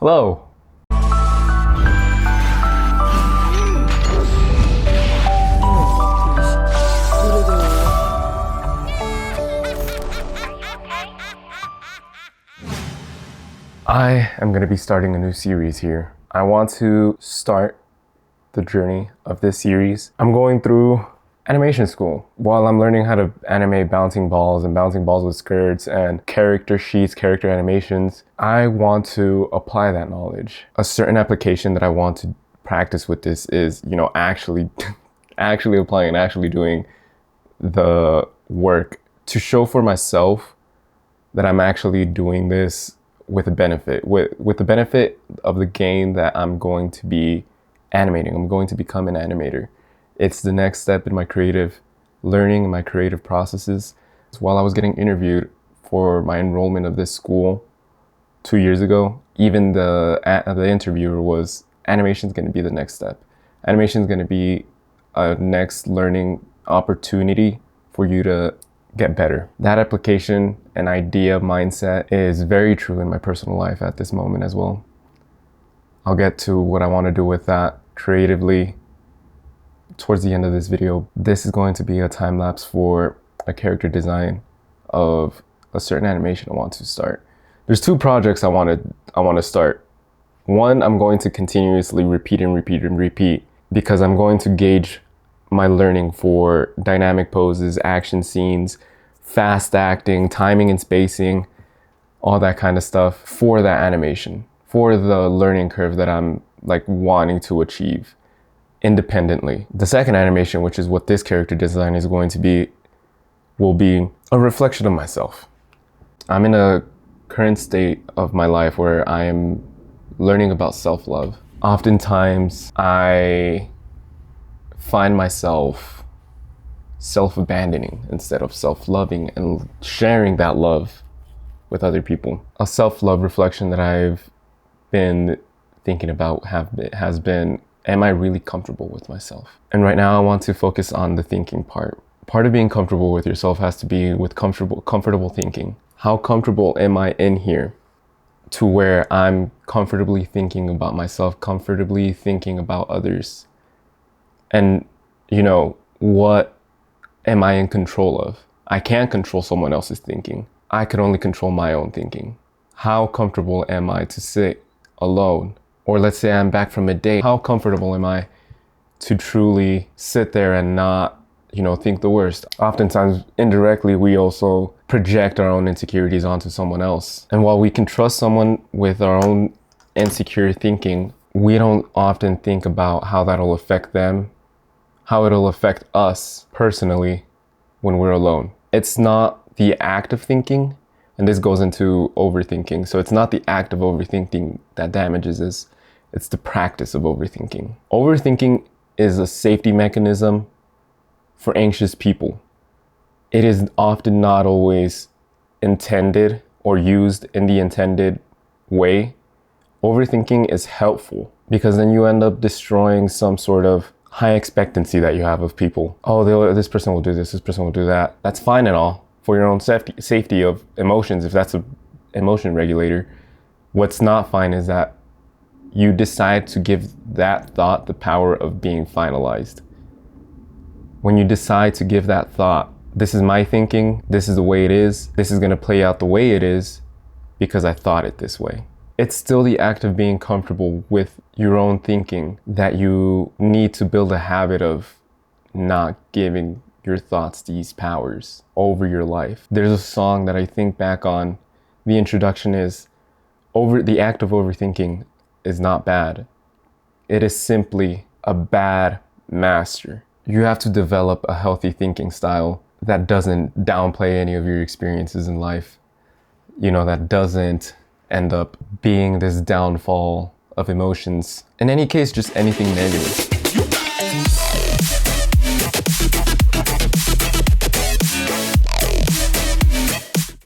Hello. I am going to be starting a new series here. I want to start the journey of this series. I'm going through animation school while I'm learning how to animate bouncing balls with skirts and character sheets, character animations. I want to apply that knowledge. A certain application that I want to practice with this is, actually applying and actually doing the work to show for myself that I'm actually doing this with a benefit, with the benefit of the gain that I'm going to be animating. I'm going to become an animator. It's the next step in my creative learning and my creative processes. While I was getting interviewed for my enrollment of this school 2 years ago, even the interviewer was, animation is going to be the next step. Animation is going to be a next learning opportunity for you to get better. That application and idea mindset is very true in my personal life at this moment as well. I'll get to what I want to do with that creatively towards the end of this video. This is going to be a time lapse for a character design of a certain animation I want to start. There's 2 projects I want to start. One, I'm going to continuously repeat because I'm going to gauge my learning for dynamic poses, action scenes, fast acting, timing and spacing, all that kind of stuff for that animation, for the learning curve that I'm wanting to achieve independently. The second animation, which is what this character design is going to be, will be a reflection of myself. I'm in a current state of my life where I am learning about self-love. Oftentimes, I find myself self-abandoning instead of self-loving and sharing that love with other people. A self-love reflection that I've been thinking about has been, am I really comfortable with myself? And right now I want to focus on the thinking part. Part of being comfortable with yourself has to be with comfortable thinking. How comfortable am I in here to where I'm comfortably thinking about myself, comfortably thinking about others? And what am I in control of? I can't control someone else's thinking. I can only control my own thinking. How comfortable am I to sit alone? Or let's say I'm back from a date. How comfortable am I to truly sit there and not, think the worst? Oftentimes, indirectly, we also project our own insecurities onto someone else. And while we can trust someone with our own insecure thinking, we don't often think about how that'll affect them, how it'll affect us personally when we're alone. It's not the act of thinking, and this goes into overthinking. So it's not the act of overthinking that damages us. It's the practice of overthinking. Overthinking is a safety mechanism for anxious people. It is often not always intended or used in the intended way. Overthinking is helpful because then you end up destroying some sort of high expectancy that you have of people. Oh, this person will do this person will do that. That's fine and all for your own safety of emotions, if that's an emotion regulator. What's not fine is that you decide to give that thought the power of being finalized. When you decide to give that thought, this is my thinking, this is the way it is, this is gonna play out the way it is because I thought it this way. It's still the act of being comfortable with your own thinking that you need to build a habit of not giving your thoughts these powers over your life. There's a song that I think back on. The introduction is, the act of overthinking is not bad. It is simply a bad master. You have to develop a healthy thinking style that doesn't downplay any of your experiences in life, that doesn't end up being this downfall of emotions. In any case, just anything negative.